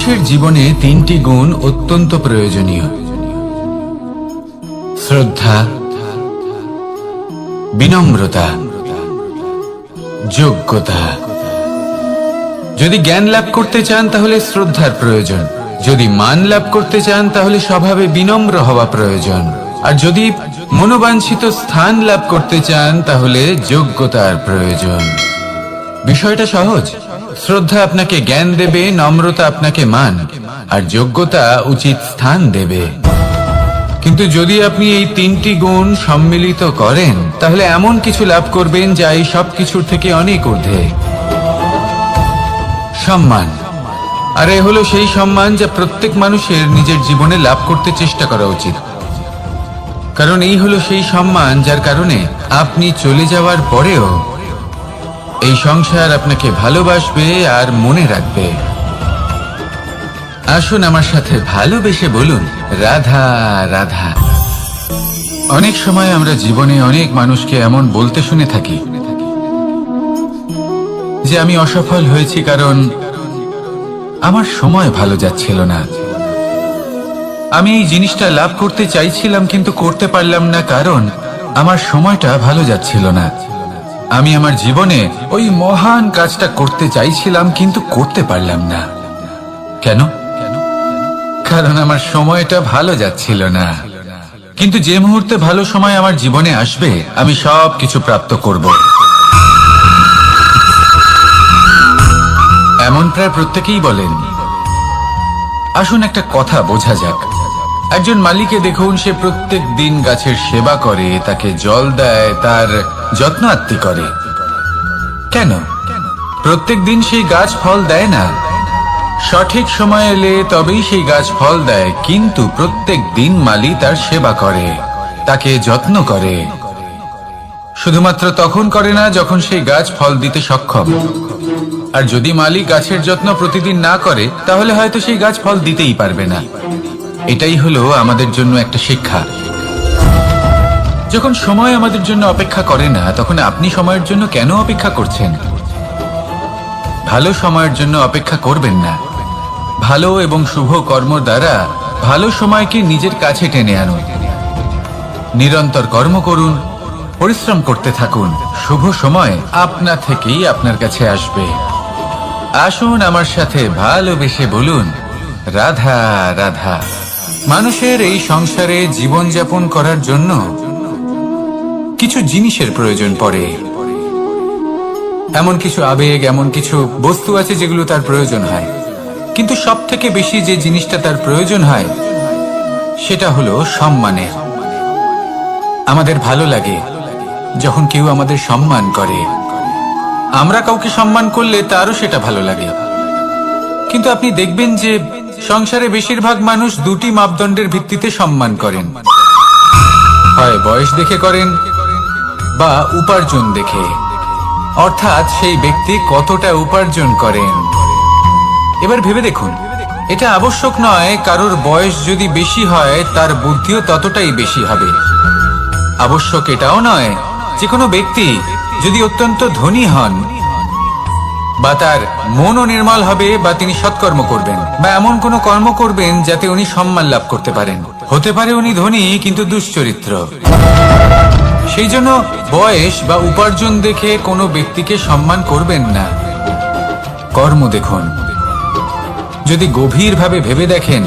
মানুষের জীবনে তিনটি গুণ অত্যন্ত প্রয়োজনীয়: শ্রদ্ধা, বিনম্রতা, যোগ্যতা। যদি জ্ঞান লাভ করতে চান তাহলে শ্রদ্ধার প্রয়োজন, যদি মান লাভ করতে চান তাহলে স্বভাবে বিনম্র হওয়া প্রয়োজন, আর যদি মনোবাঞ্ছিত স্থান লাভ করতে চান তাহলে যোগ্যতার প্রয়োজন। বিষয়টা সহজ। শ্রদ্ধা আপনাকে জ্ঞান দেবে, নম্রতা আপনাকে মান, আর যোগ্যতা উচিত স্থান দেবে। কিন্তু যদি আপনি এই তিনটি গুণ সম্মিলিত করেন তাহলে এমন কিছু লাভ করবেন যা এই সব কিছুর থেকে অনেক ঊর্ধ্বে: সম্মান। আর এ হলো সেই সম্মান যা প্রত্যেক মানুষের নিজের জীবনে লাভ করতে চেষ্টা করা উচিত, কারণ এই হলো সেই সম্মান যার কারণে আপনি চলে যাওয়ার পরেও এই সংসার আপনাকে ভালোবাসবে আর মনে রাখবে। আসুন আমার সাথে ভালোবেসে বলুন, রাধা রাধা। অনেক সময় আমরা জীবনে অনেক মানুষকে এমন বলতে শুনে থাকি যে আমি অসফল হয়েছি কারণ আমার সময় ভালো যাচ্ছিল না, আমি এই জিনিসটা লাভ করতে চাইছিলাম কিন্তু করতে পারলাম না কারণ আমার সময়টা ভালো যাচ্ছিল না, আমি আমার জীবনে ওই মহান কাজটা করতে চাইছিলাম কিন্তু করতে পারলাম না। কেন? কারণ আমার সময়টা ভালো যাচ্ছিল না। কিন্তু যে মুহূর্তে ভালো সময় আমার জীবনে আসবে আমি সব কিছু প্রাপ্ত করব। এমন প্রায় প্রত্যেকেই বলেন। আসুন একটা কথা বোঝা যাক। একজন মালিকে দেখুন, সে প্রত্যেক দিন গাছের সেবা করে, তাকে জল দেয়, তার যত্ন আত্তি করে। কেন? প্রত্যেক দিন সেই গাছ ফল দেয় না, সঠিক সময় এলে তবেই সেই গাছ ফল দেয়, কিন্তু প্রত্যেক দিন মালি তার সেবা করে, তাকে যত্ন করে। শুধুমাত্র তখন করে না যখন সেই গাছ ফল দিতে সক্ষম। আর যদি মালি গাছের যত্ন প্রতিদিন না করে তাহলে হয়তো সেই গাছ ফল দিতেই পারবে না। এটাই হলো আমাদের জন্য একটা শিক্ষা। যখন সময় আমাদের জন্য অপেক্ষা করে না তখন আপনি সময়ের জন্য কেন অপেক্ষা করছেন? ভালো সময়ের জন্য অপেক্ষা করবেন না। ভালো এবং শুভ কর্ম দ্বারা ভালো সময়কে নিজের কাছে টেনে আনুন। নিরন্তর কর্ম করুন, পরিশ্রম করতে থাকুন, শুভ সময় আপনা থেকেই আপনার কাছে আসবে। আসুন আমার সাথে ভালোবেসে বলুন, রাধা রাধা। মানুষের এই সংসারে জীবনযাপন করার জন্য কিছু জিনিসের প্রয়োজন পড়ে। এমন কিছু আবেগ, এমন কিছু বস্তু আছে যেগুলো তার প্রয়োজন হয়, কিন্তু সব থেকে বেশি যে জিনিসটা তার প্রয়োজন হয় সেটা হলো সম্মানের। আমাদের ভালো লাগে যখন কেউ আমাদের সম্মান করে। আমরা কাউকে সম্মান করলে তারও সেটা ভালো লাগে। কিন্তু আপনি দেখবেন যে সংসারে বেশিরভাগ মানুষ দুটি মাপদণ্ডের ভিত্তিতে সম্মান করেন, হয় বয়স দেখে করেন বা উপার্জন দেখে, অর্থাৎ সেই ব্যক্তি কতটা উপার্জন করেন। এবার ভেবে দেখুন, এটা আবশ্যক নয় কারোর বয়স যদি বেশি হয় তার বুদ্ধিও ততটাই বেশি হবে। আবশ্যক এটাও নয় যে কোনো ব্যক্তি যদি অত্যন্ত ধনী হন বা তার মনও নির্মল হবে বা তিনি সৎকর্ম করবেন বা এমন কোনো কর্ম করবেন যাতে উনি সম্মান লাভ করতে পারেন। হতে পারে উনি ধনী কিন্তু দুশ্চরিত্র। সেই জন্য বয়স বা উপার্জন দেখে কোনো ব্যক্তিকে সম্মান করবেন না। কর্ম দেখুন। যদি গভীরভাবে ভেবে দেখেন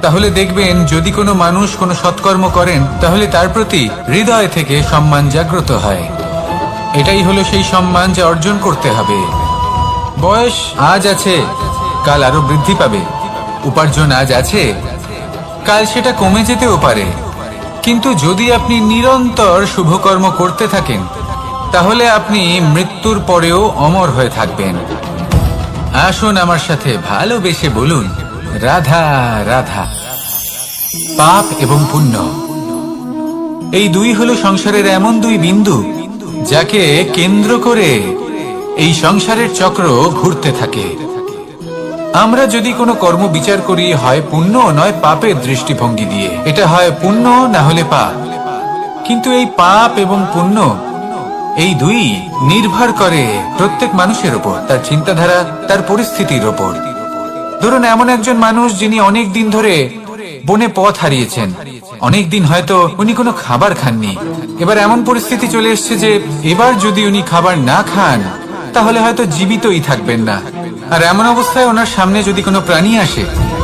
তাহলে দেখবেন যদি কোনো মানুষ কোনো সৎকর্ম করেন তাহলে তার প্রতি হৃদয় থেকে সম্মান জাগ্রত হয়। এটাই হলো সেই সম্মান যা অর্জন করতে হবে। বয়স আজ আছে, কাল আরো বৃদ্ধি পাবে। উপার্জন আজ আছে, কাল সেটা কমে যেতেও পারে। কিন্তু যদি আপনি নিরন্তর শুভকর্ম করতে থাকেন তাহলে আপনি মৃত্যুর পরেও অমর হয়ে থাকবেন। আসুন আমার সাথে ভালোবেসে বলুন, রাধা রাধা। পাপ এবং পুণ্য, এই দুই হলো সংসারের এমন দুই বিন্দু যাকে কেন্দ্র করে এই সংসারের চক্র ঘুরতে থাকে। আমরা যদি কোনো কর্ম বিচার করি হয় পুণ্য নয় পাপের দৃষ্টিভঙ্গি দিয়ে, এটা হয় পুণ্য না হলে পাপ। কিন্তু এই পাপ এবং পুণ্য এই দুই নির্ভর করে প্রত্যেক মানুষের উপর, তার চিন্তাধারা, তার পরিস্থিতির উপর। ধরুন এমন একজন মানুষ যিনি অনেক দিন ধরে বনে পথ হারিয়েছেন, অনেক দিন হয়তো উনি কোনো খাবার খাননি। এবার এমন পরিস্থিতি চলে এসছে যে এবার যদি উনি খাবার না খান তাহলে হয়তো জীবিতই থাকবেন না। আর এমন অবস্থায় ওনার সামনে যদি কোনো প্রাণী আসে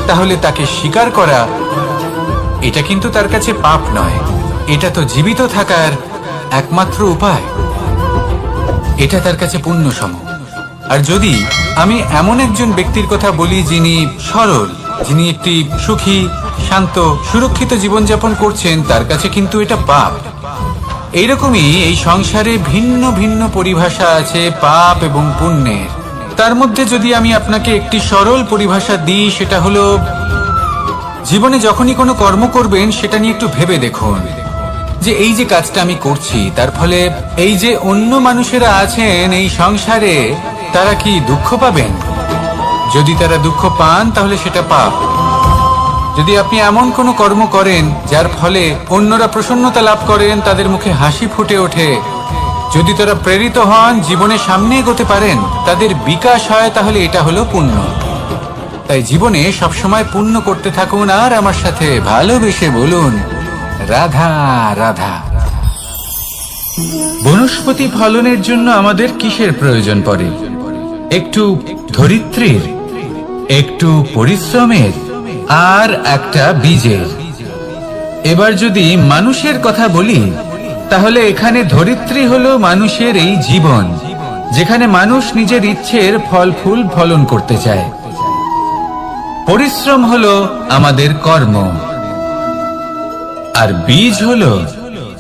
তাহলে তাকে শিকার করা, এটা কিন্তু তার কাছে পাপ নয়, এটা তো জীবিত থাকার একমাত্র উপায়, এটা তার কাছে পুণ্য সম। আর যদি আমি এমন একজন ব্যক্তির কথা বলি যিনি সরল, যিনি একটি সুখী, শান্ত, সুরক্ষিত জীবনযাপন করছেন, তার কাছে কিন্তু এটা পাপ। এইরকমই এই সংসারে ভিন্ন ভিন্ন পরিভাষা আছে পাপ এবং পুণ্যের। তার মধ্যে যদি আমি আপনাকে একটি সরল পরিভাষা দিই, সেটা হলো জীবনে যখনই কোনো কর্ম করবেন সেটা নিয়ে একটু ভেবে দেখুন যে এই যে কাজটা আমি করছি তার ফলে এই যে অন্য মানুষেরা আছেন এই সংসারে, তারা কি দুঃখ পাবেন? যদি তারা দুঃখ পান তাহলে সেটা পাপ। যদি আপনি এমন কোনো কর্ম করেন যার ফলে অন্যরা প্রসন্নতা লাভ করেন, তাদের মুখে হাসি ফুটে ওঠে, যদি তারা প্রেরিত হন, জীবনে সামনে এগোতে পারেন, তাদের বিকাশ হয়, তাহলে এটা হলো পুণ্য। তাই জীবনে সবসময় পুণ্য করতে থাকুন আর আমার সাথে ভালোবেসে বলুন রাধা রাধা। বনস্পতি ফলনের জন্য আমাদের কিসের প্রয়োজন পড়ে? একটু ধরিত্রীর, একটু পরিশ্রমের, আর একটা বীজের। এবার যদি মানুষের কথা বলি তাহলে এখানে ধরিত্রী হলো মানুষের এই জীবন, যেখানে মানুষ নিজের ইচ্ছের ফল ফুল ফলন করতে চায়। পরিশ্রম হলো আমাদের কর্ম, আর বীজ হলো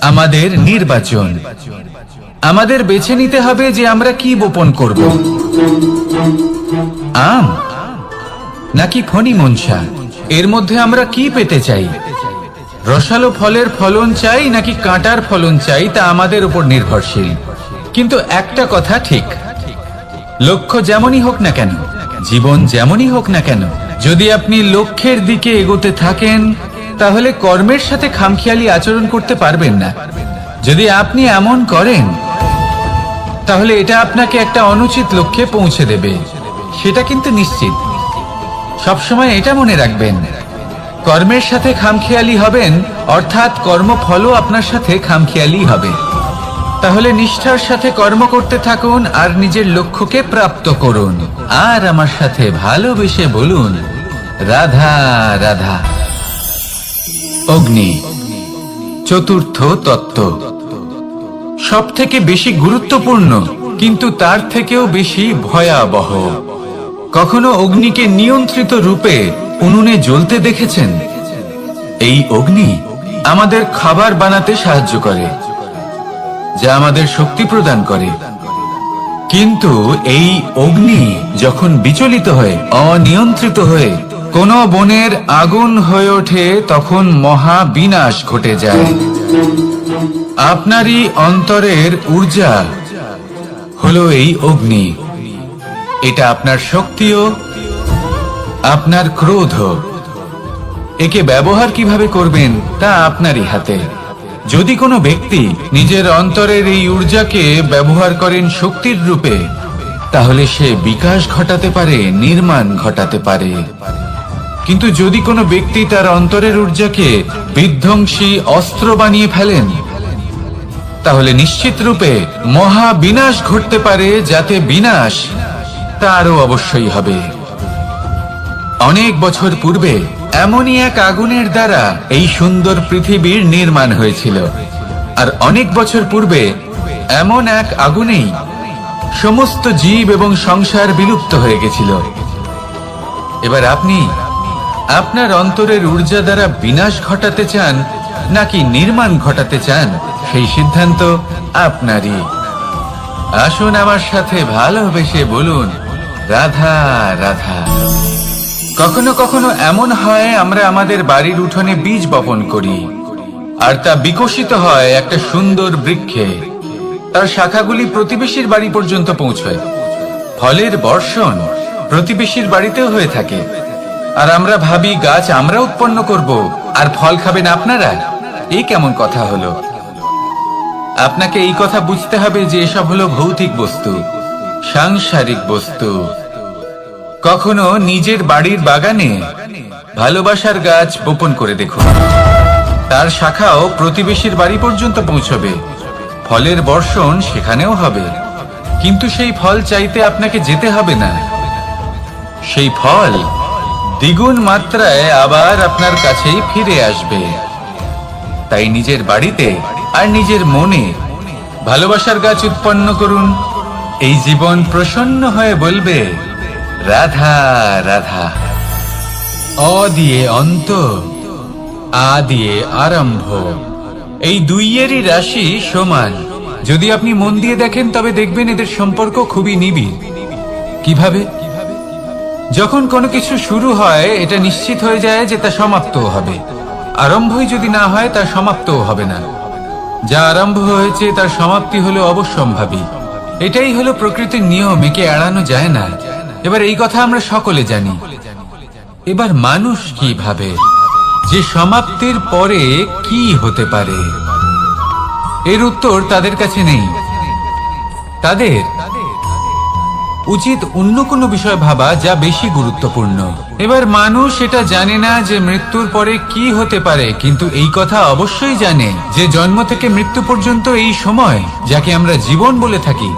আমাদের নির্বাচন। আমাদের বেছে নিতে হবে যে আমরা কি বপন করব, আম নাকি ফণি মনসা, এর মধ্যে আমরা কি পেতে চাই? রসালো ফলের ফলন চাই নাকি কাঁটার ফলন চাই, তা আমাদের উপর নির্ভরশীল। কিন্তু একটা কথা ঠিক, লক্ষ্য যেমনই হোক না কেন, জীবন যেমনই হোক না কেন, যদি আপনি লক্ষ্যের দিকে এগোতে থাকেন তাহলে কর্মের সাথে খামখেয়ালি আচরণ করতে পারবেন না। যদি আপনি এমন করেন তাহলে এটা আপনাকে একটা অনুচিত লক্ষ্যে পৌঁছে দেবে, সেটা কিন্তু নিশ্চিত। সবসময় এটা মনে রাখবেন, কর্মের সাথে খামখেয়ালি হবেন অর্থাৎ কর্মফলও আপনার সাথে খামখেয়ালি হবে। তাহলে নিষ্ঠার সাথে কর্ম করতে থাকুন আর নিজের লক্ষ্যকে প্রাপ্ত করুন। আর আমার সাথে ভালোবেসে বলুন রাধা রাধা। অগ্নি চতুর্থ তত্ত্ব, সব থেকে বেশি গুরুত্বপূর্ণ কিন্তু তার থেকেও বেশি ভয়াবহ। কখনো অগ্নিকে নিয়ন্ত্রিত রূপে উনুনে জ্বলতে দেখেছেন? এই অগ্নি আমাদের খাবার বানাতে সাহায্য করে, যা আমাদের শক্তি প্রদান করে। কিন্তু এই অগ্নি যখন বিচলিত হয়ে, অনিয়ন্ত্রিত হয়ে কোনো বনের আগুন হয়ে ওঠে, তখন মহা বিনাশ ঘটে যায়। আপনারই অন্তরের ঊর্জা হলো এই অগ্নি। এটা আপনার শক্তিও, আপনার ক্রোধ। একে ব্যবহার কিভাবে করবেন তা আপনারই হাতে। যদি কোনো ব্যক্তি নিজের অন্তরের এই ঊর্জাকে ব্যবহার করেন শক্তির রূপে, তাহলে সে বিকাশ ঘটাতে পারে, নির্মাণ ঘটাতে পারে। কিন্তু যদি কোনো ব্যক্তি তার অন্তরের ঊর্জাকে বিধ্বংসী অস্ত্র বানিয়ে ফেলেন, তাহলে নিশ্চিত রূপে মহা বিনাশ ঘটতে পারে, যাতে বিনাশ তারও অবশ্যই হবে। অনেক বছর পূর্বে এমনই এক আগুনের দ্বারা এই সুন্দর পৃথিবীর নির্মাণ হয়েছিল। আর অনেক বছর পূর্বে এমন এক আগুনেই সমস্ত জীব এবং সংসার বিলুপ্ত হয়ে গেছিল। এবার আপনি আপনার অন্তরের ঊর্জা দ্বারা বিনাশ ঘটাতে চান নাকি নির্মাণ ঘটাতে চান, সেই সিদ্ধান্ত আপনারই। আসুন আমার সাথে ভালোবেসে বলুন রাধা রাধা। কখনো কখনো এমন হয় আমরা আমাদের বাড়ির উঠোনে বীজ বপন করি, আর তা বিকশিত হয় একটা সুন্দর বৃক্ষে। তার শাখাগুলি প্রতিবেশীর বাড়ি পর্যন্ত পৌঁছয়। ফলের বর্ষণ প্রতিবেশীর বাড়িতেও হয়ে থাকে। আর আমরা ভাবি গাছ আমরা উৎপন্ন করব আর ফল খাবেন আপনারা। এই কেমন কথা হলো? আপনাকে এই কথা বুঝতে হবে যে এসব হলো ভৌতিক বস্তু, সাংসারিক বস্তু। কখনো নিজের বাড়ির বাগানে ভালোবাসার গাছ বপন করে দেখুন। তার শাখাও প্রতিবেশীর বাড়ি পর্যন্ত পৌঁছবে, ফলের বর্ষণ সেখানেও হবে। কিন্তু সেই ফল চাইতে আপনাকে যেতে হবে না, সেই ফল দ্বিগুণ মাত্রায় আবার আপনার কাছেই ফিরে আসবে। তাই নিজের বাড়িতে আর নিজের মনে ভালোবাসার গাছ উৎপন্ন করুন। এই জীবন প্রসন্ন হয়ে বলবে, রাধা রাধা। অ দিয়ে অন্ত, আ দিয়ে আরম্ভ, এই দুইয়েরই রাশি সমান। যদি আপনি মন দিয়ে দেখেন তবে দেখবেন এদের সম্পর্ক খুবই নিবিড়। কিভাবে? যখন কোনো কিছু শুরু হয় এটা নিশ্চিত হয়ে যায় যে তা সমাপ্তও হবে। আরম্ভই যদি না হয় তা সমাপ্তও হবে না। যা আরম্ভ হয়েছে তার সমাপ্তি হলো অবশ্যম্ভাবী। এটাই হলো প্রকৃতির নিয়ম, একে এড়ানো যায় না। এবার এই কথা আমরা সকলে জানি। এবার মানুষ কি ভাবে যে সমাপ্তির পরে কি হতে পারে, এর উত্তর তাদের কাছে নেই। তাদের উচিত অন্য কোনো বিষয় ভাবা যা বেশি গুরুত্বপূর্ণ। এবার মানুষ এটা জানে না যে মৃত্যুর পরে কি হতে পারে, কিন্তু এই কথা অবশ্যই জানে যে জন্ম থেকে মৃত্যু পর্যন্ত এই সময়, যাকে আমরা জীবন বলে থাকি,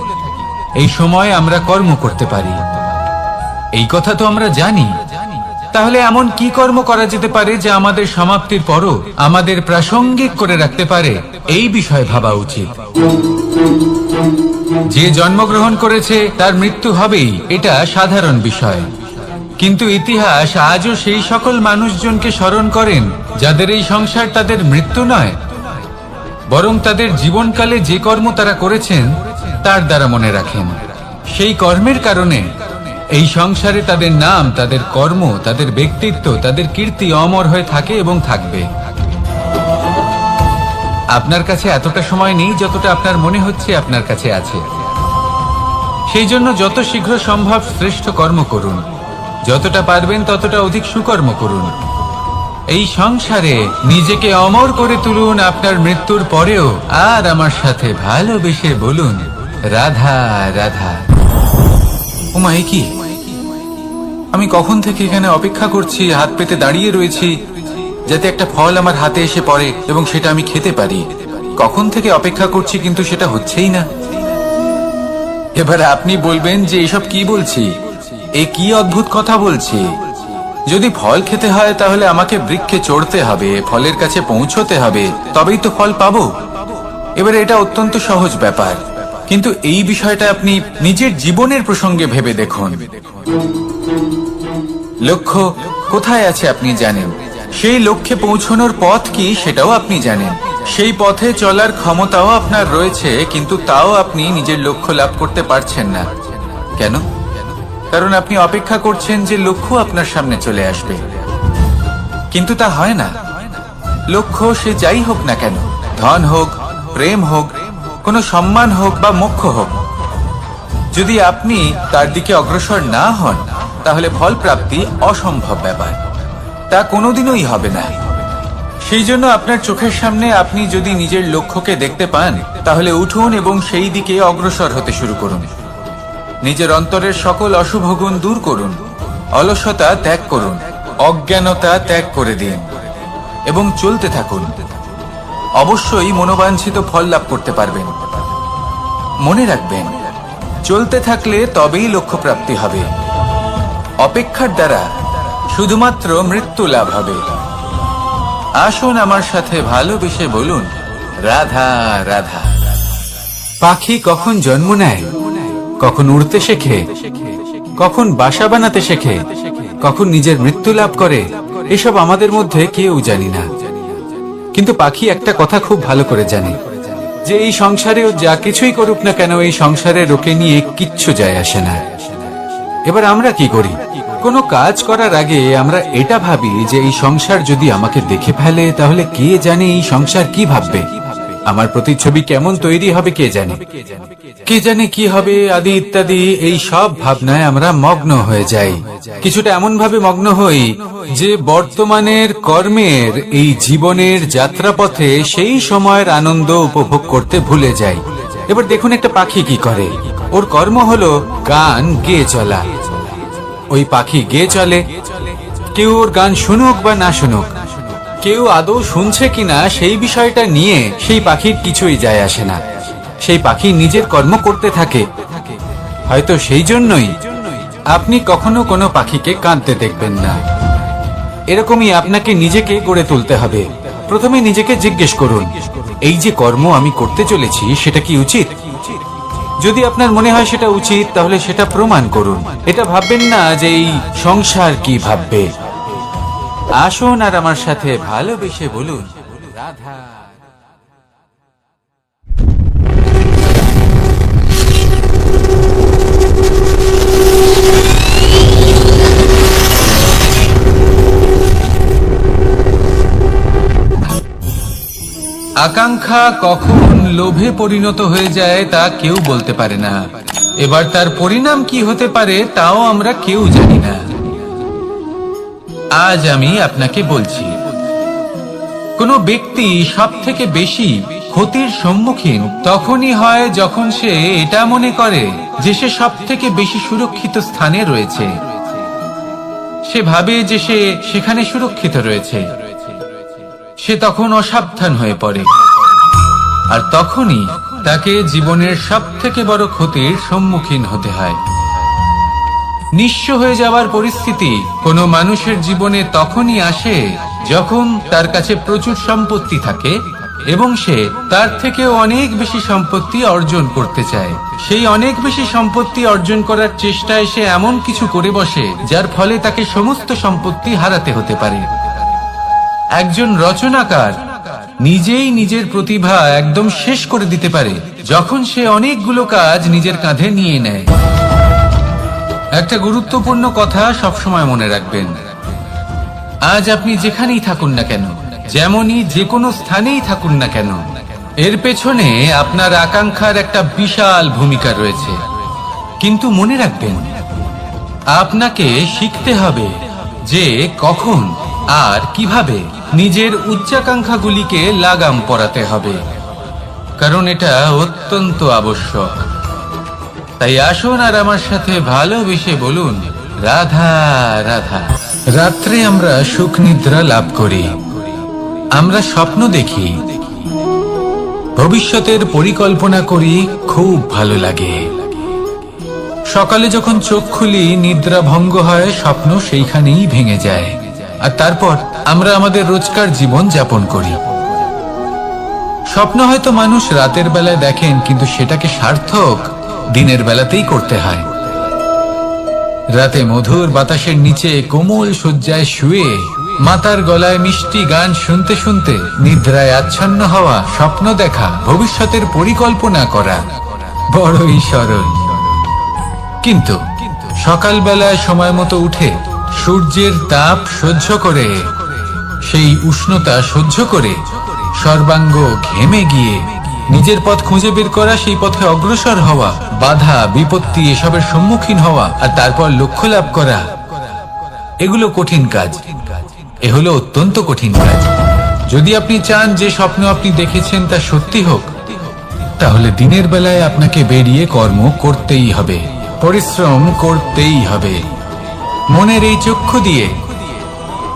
এই সময় আমরা কর্ম করতে পারি। এই কথা তো আমরা জানি। তাহলে এমন কি কর্ম করা যেতে পারে যা আমাদের সমাপ্তির পরও আমাদের প্রাসঙ্গিক করে রাখতে পারে, এই বিষয়ে ভাবা উচিত। যে জন্মগ্রহণ করেছে তার মৃত্যু হবেই, এটা সাধারণ বিষয়। কিন্তু ইতিহাস আজও সেই সকল মানুষজনকে স্মরণ করেন যাদের এই সংসার তাদের মৃত্যু নয়, বরং তাদের জীবনকালে যে কর্ম তারা করেছেন তার দ্বারা মনে রাখেন। সেই কর্মের কারণে এই সংসারে তাদের নাম, তাদের কর্ম, তাদের ব্যক্তিত্ব, তাদের কীর্তি অমর হয়ে থাকে এবং থাকবে। আপনার কাছে এতটা সময় নেই যতটা আপনার মনে হচ্ছে আপনার কাছে আছে। সেই জন্য যত শীঘ্র সম্ভব শ্রেষ্ঠ কর্ম করুন, যতটা পারবেন ততটা অধিক সুকর্ম করুন। এই সংসারে নিজেকে অমর করে তুলুন আপনার মৃত্যুর পরেও। আর আমার সাথে ভালোবেসে বলুন, রাধা রাধা। ওমা, এ কি? আমি কখন থেকে এখানে অপেক্ষা করছি, হাত পেতে দাঁড়িয়ে রয়েছি যাতে একটা ফল আমার হাতে এসে পড়ে এবং সেটা আমি খেতে পারি। কখন থেকে অপেক্ষা করছি, কিন্তু সেটা হচ্ছেই না। এবার আপনি বলবেন যে এসব কি বলছি, এ কি অদ্ভুত কথা বলছি। যদি ফল খেতে হয় তাহলে আমাকে বৃক্ষে চড়তে হবে, ফলের কাছে পৌঁছতে হবে, তবেই তো ফল পাবো। এবারে এটা অত্যন্ত সহজ ব্যাপার, কিন্তু এই বিষয়টা আপনি নিজের জীবনের প্রসঙ্গে ভেবে দেখুন। লক্ষ্য কোথায় আছে আপনি জানেন, সেই লক্ষ্যে পৌঁছানোর পথ কি সেটাও আপনি জানেন, সেই পথে চলার ক্ষমতাও আপনার রয়েছে, কিন্তু তাও আপনি নিজের লক্ষ্য লাভ করতে পারছেন না। কেন? কারণ আপনি অপেক্ষা করছেন যে লক্ষ্য আপনার সামনে চলে আসবে, কিন্তু তা হয় না। লক্ষ্য সে যাই হোক না কেন, ধন হোক, প্রেম হোক, কোনো সম্মান হোক বা মোক্ষ হোক, যদি আপনি তার দিকে অগ্রসর না হন তাহলে ফল প্রাপ্তি অসম্ভব ব্যাপার, তা কোনোদিনই হবে না। সেই জন্য আপনার চোখের সামনে আপনি যদি নিজের লক্ষ্যকে দেখতে পান তাহলে উঠুন এবং সেই দিকে অগ্রসর হতে শুরু করুন। নিজের অন্তরের সকল অশুভ গুণ দূর করুন, অলসতা ত্যাগ করুন, অজ্ঞানতা ত্যাগ করে দিন এবং চলতে থাকুন। অবশ্যই মনোবাঞ্ছিত ফল লাভ করতে পারবেন। মনে রাখবেন, চলতে থাকলে তবেই লক্ষ্য প্রাপ্তি হবে। অপেক্ষার দ্বারা শুধুমাত্র মৃত্যু লাভ হবে। আসুন আমার সাথে ভালোবেসে বলুন, রাধা রাধা। পাখি কখন জন্ম নেয়, কখন উড়তে শেখে, কখন বাসা বানাতে শেখে, কখন নিজের মৃত্যু লাভ করে, এসব আমাদের মধ্যে কেউ জানি না। কিন্তু পাখি একটা কথা খুব ভালো করে জানে, যে এই সংসারেও যা কিছুই করুক না কেন, এই সংসারের ওকে নিয়ে কিচ্ছু যায় আসে না। এবার আমরা কি করি? কোনো কাজ করার আগে আমরা এটা ভাবি যে এই সংসার যদি আমাকে দেখে ফেলে তাহলে কে জানে এই সংসার কি ভাববে, আমার প্রতিচ্ছবি কেমন তৈরি হবে কে জানে, কে জানে কি হবে আদি ইত্যাদি। এই সব ভাবনায় আমরা মগ্ন হয়ে যাই। কিছুটা এমন ভাবে মগ্ন হই যে বর্তমানের কর্মের এই জীবনের যাত্রাপথে সেই সময়ের আনন্দ উপভোগ করতে ভুলে যাই। এবার দেখুন একটা পাখি কি করে, ওর কর্ম হলো গান গেয়ে চলা। ওই পাখি গেয়ে চলে। কেউ ওর গান শুনুক বা না শুনুক, কেউ আদৌ শুনছে কিনা সেই বিষয়টা নিয়ে সেই পাখির কিছুই যায় আসে না। সেই পাখি নিজের কর্ম করতে থাকে। হয়তো সেই জন্যই আপনি কখনো কোনো পাখিকে কাঁদতে দেখবেন না। এরকমই আপনাকে নিজেকে গড়ে তুলতে হবে। প্রথমে নিজেকে জিজ্ঞেস করুন, এই যে কর্ম আমি করতে চলেছি সেটা কি উচিত? যদি আপনার মনে হয় সেটা উচিত, তাহলে সেটা প্রমাণ করুন। এটা ভাববেন না যে এই সংসার কি ভাববে। আসুন আর আমার সাথে ভালোবেসে বলুন, রাধা। আকাঙ্ক্ষা কখন লোভে পরিণত হয়ে যায় তা কেউ বলতে পারে না। এবার তার পরিণাম কি হতে পারে তাও আমরা কেউ জানি না। আজ আমি আপনাকে বলছি, কোনো ব্যক্তি সব থেকে বেশি ক্ষতির সম্মুখীন তখনই হয় যখন সে এটা মনে করে যে সে সব থেকে বেশি সুরক্ষিত স্থানে রয়েছে। সে ভাবে যে সে সেখানে সুরক্ষিত রয়েছে। সে তখন অসাবধান হয়ে পড়ে, আর তখনই তাকে জীবনের সব থেকে বড় ক্ষতির সম্মুখীন হতে হয়। নিঃস্ব হয়ে যাওয়ার পরিস্থিতি কোনো মানুষের জীবনে তখনই আসে যখন তার কাছে প্রচুর সম্পত্তি থাকে এবং সে তার থেকেও অনেক বেশি সম্পত্তি অর্জন করতে চায়। সেই অনেক বেশি সম্পত্তি অর্জন করার চেষ্টায় সে এমন কিছু করে বসে যার ফলে তাকে সমস্ত সম্পত্তি হারাতে হতে পারে। একজন রচনাকার নিজেই নিজের প্রতিভা একদম শেষ করে দিতে পারে যখন সে অনেকগুলো কাজ নিজের কাঁধে নিয়ে নেয়। একটা গুরুত্বপূর্ণ কথা সবসময় মনে রাখবেন, আজ আপনি যেখানেই থাকুন না কেন, যেমনই যে কোনো স্থানেই থাকুন না কেন, এর পেছনে আপনার আকাঙ্ক্ষার একটা বিশাল ভূমিকা রয়েছে। কিন্তু মনে রাখবেন, আপনাকে শিখতে হবে যে কখন আর কিভাবে নিজের উচ্চাকাঙ্ক্ষাগুলিকে লাগাম পরাতে হবে, কারণ এটা অত্যন্ত আবশ্যক। তাই আসুন আর আমার সাথে ভালোবেসে বলুন, রাধা রাধা। রাত্রে আমরা সুখ নিদ্রা লাভ করি, আমরা স্বপ্ন দেখি, ভবিষ্যতের পরিকল্পনা করি, খুব ভালো লাগে। সকালে যখন চোখ খুলি নিদ্রা ভঙ্গ হয়, স্বপ্ন সেইখানেই ভেঙে যায়, আর তারপর আমরা আমাদের রোজকার জীবন যাপন করি। স্বপ্ন হয়তো মানুষ রাতের বেলায় দেখেন, কিন্তু সেটাকে সার্থক দিনের বেলাতেই করতে হয়। রাতে মধুর বাতাসের নিচে কোমল শয্যায় শুয়ে মাতার গলায় মিষ্টি গান শুনতে শুনতে নিদ্রায় আচ্ছন্ন হওয়া, স্বপ্ন দেখা, ভবিষ্যতের পরিকল্পনা করা বড়ই সরল। কিন্তু সকালবেলায় সময় মতো উঠে সূর্যের তাপ সহ্য করে, সেই উষ্ণতা সহ্য করে সর্বাঙ্গ ঘেমে গিয়ে নিজের পথ খুঁজে বের করা, সেই পথে অগ্রসর হওয়া, বাধা বিপত্তি এসবের সম্মুখীন হওয়া, আর তারপর লক্ষ্য লাভ করা, এগুলো কঠিন কাজ। এ হলো অত্যন্ত কঠিন কাজ। যদি আপনি চান যে স্বপ্ন আপনি দেখেছেন তা সত্যি হোক, তাহলে দিনের বেলায় আপনাকে বেরিয়ে কর্ম করতেই হবে, পরিশ্রম করতেই হবে। মনের এই চক্ষু দিয়ে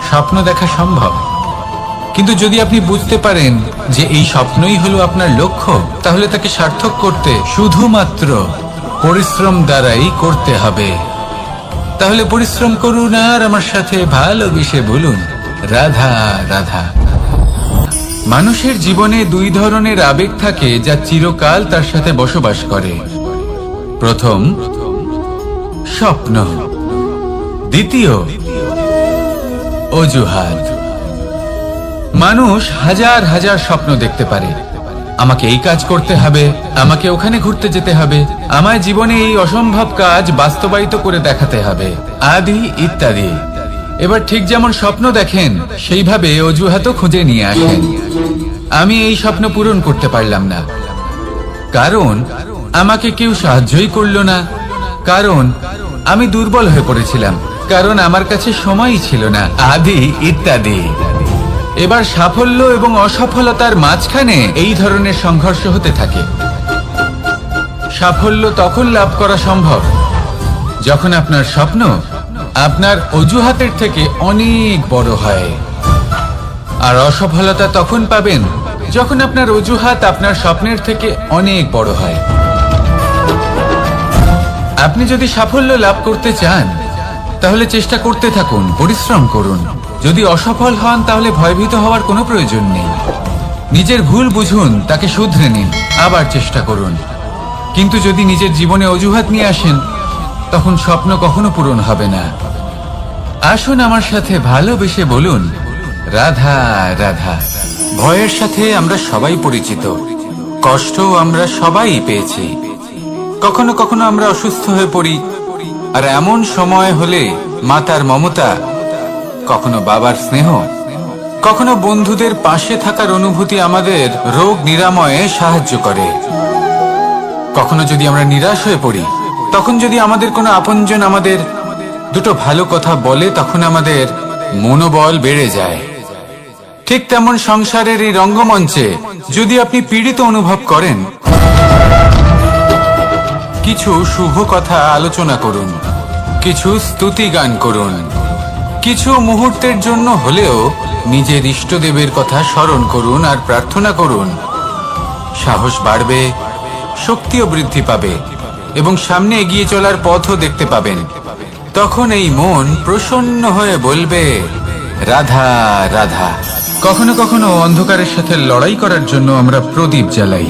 স্বপ্ন দেখা সম্ভব, কিন্তু যদি আপনি বুঝতে পারেন যে এই স্বপ্নই হলো আপনার লক্ষ্য, তাহলে তাকে সার্থক করতে শুধুমাত্র পরিশ্রম দ্বারাই করতে হবে। তাহলে পরিশ্রম করুন আর আমার সাথে ভালোবেসে বলুন, রাধা রাধা। মানুষের জীবনে দুই ধরনের আবেগ থাকে যা চিরকাল তার সাথে বসবাস করে। প্রথম, স্বপ্ন। দ্বিতীয়, অজুহাত। মানুষ হাজার হাজার স্বপ্ন দেখতে পারে। আমাকে এই কাজ করতে হবে, আমাকে ওখানে ঘুরতে যেতে হবে, আমায় জীবনে এই অসম্ভব কাজ বাস্তবায়িত করে দেখাতে হবে, আদি ইত্যাদি। এবার ঠিক যেমন স্বপ্ন দেখেন, সেইভাবে অজুহাতও খুঁজে নিয়ে আসেন। আমি এই স্বপ্ন পূরণ করতে পারলাম না, কারণ আমাকে কেউ সাহায্যই করলো না, কারণ আমি দুর্বল হয়ে পড়েছিলাম, কারণ আমার কাছে সময়ই ছিল না, আদি ইত্যাদি। এবার সাফল্য এবং অসফলতার মাঝখানে এই ধরনের সংঘর্ষ হতে থাকে। সাফল্য তখন লাভ করা সম্ভব যখন আপনার স্বপ্ন আপনার অজুহাতের থেকে অনেক বড় হয়। আর অসফলতা তখন পাবেন যখন আপনার অজুহাত আপনার স্বপ্নের থেকে অনেক বড় হয়। আপনি যদি সাফল্য লাভ করতে চান তাহলে চেষ্টা করতে থাকুন, পরিশ্রম করুন। যদি অসফল হন তাহলে ভয়ভীত হওয়ার কোনো প্রয়োজন নেই। নিজের ভুল বুঝুন, তাকে শুধরে নিন, আবার চেষ্টা করুন। কিন্তু যদি নিজের জীবনে অজুহাত নিয়ে আসেন তখন স্বপ্ন কখনো পূরণ হবে না। আসুন আমার সাথে ভালোবেসে বলুন, রাধা রাধা। ভয়ের সাথে আমরা সবাই পরিচিত, কষ্টও আমরা সবাই পেয়েছি। কখনো কখনো আমরা অসুস্থ হয়ে পড়ি, আর এমন সময় হলে মাতার মমতা, কখনো বাবার স্নেহ, কখনো বন্ধুদের পাশে থাকার অনুভূতি আমাদের রোগ নিরাময়ে সাহায্য করে। কখনো যদি আমরা নিরাশ হয়ে পড়ি, তখন যদি আমাদের কোনো আপনজন আমাদের দুটো ভালো কথা বলে, তখন আমাদের মনোবল বেড়ে যায়। ঠিক তেমন সংসারের এই রঙ্গমঞ্চে যদি আপনি পীড়িত অনুভব করেন, কিছু শুভ কথা আলোচনা করুন, কিছু স্তুতি গান করুন, কিছু মুহূর্তের জন্য হলেও নিজের ইষ্টদেবের কথা স্মরণ করুন আর প্রার্থনা করুন। সাহস বাড়বে, শক্তিও বৃদ্ধি পাবে এবং সামনে এগিয়ে চলার পথও দেখতে পাবেন। তখন এই মন প্রসন্ন হয়ে বলবে, রাধা রাধা। কখনো কখনো অন্ধকারের সাথে লড়াই করার জন্য আমরা প্রদীপ জ্বালাই।